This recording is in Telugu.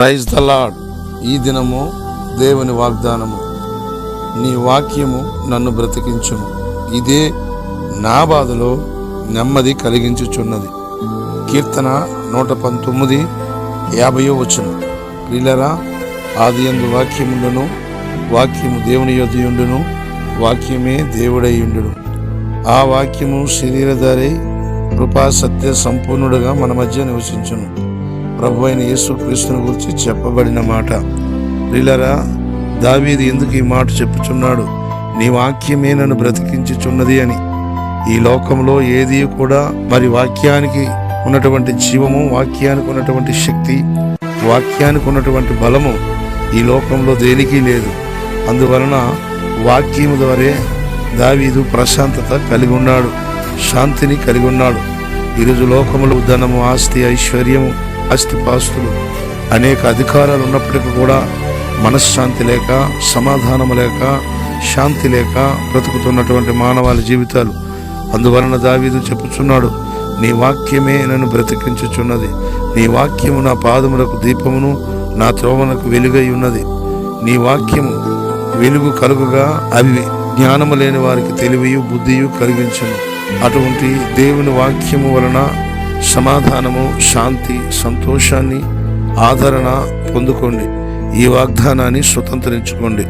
Praise the lord. ఈ దినము దేవుని వాగ్దానము, నీ వాక్యము నన్ను బ్రతికించును, ఇదే నా బాధలో నెమ్మది కలిగించుచున్నది. కీర్తన 119:50. ప్రియులారా, ఆదియందు వాక్యముండును, వాక్యము దేవుని యొద్దయుండును, వాక్యమే దేవుడై ఉండును. ఆ వాక్యము శరీరధారై కృపా సత్య సంపూర్ణుడుగా మన మధ్య నివసించును. ప్రభు అయిన యేసుక్రీస్తుని గురించి చెప్పబడిన మాట. ప్రియులారా, దావీదు ఎందుకు ఈ మాట చెప్పుచున్నాడు? నీ వాక్యమే నన్ను బ్రతికించుచున్నది అని. ఈ లోకంలో ఏది కూడా మరి వాక్యానికి ఉన్నటువంటి జీవము, వాక్యానికి ఉన్నటువంటి శక్తి, వాక్యానికి ఉన్నటువంటి బలము ఈ లోకంలో దేనికి లేదు. అందువలన వాక్యము ద్వారా దావీదు ప్రశాంతత కలిగి ఉన్నాడు, శాంతిని కలిగి ఉన్నాడు. ఈరోజు లోకములో ధనము, ఆస్తి, ఐశ్వర్యము, ఆస్తిపాస్తులు, అనేక అధికారాలు ఉన్నప్పటికీ కూడా మనశ్శాంతి లేక, సమాధానము లేక, శాంతి లేక బ్రతుకుతున్నటువంటి మానవాళి జీవితాలు. అందువలన దావీదు చెప్పుచున్నాడు, నీ వాక్యమే నన్ను బ్రతికించుచున్నది. నీ వాక్యము నా పాదములకు దీపమును, నా త్రోవనకు వెలుగై ఉన్నది. నీ వాక్యము వెలుగు కలుగుగా అవి జ్ఞానము లేని వారికి తెలివియు బుద్ధియు కలిగించును. అటువంటి దేవుని వాక్యము వలన సమాధానము, శాంతి, సంతోషాన్ని, ఆదరణ పొందుకోండి. ఈ వాగ్దానాన్ని స్వతంత్రించుకోండి.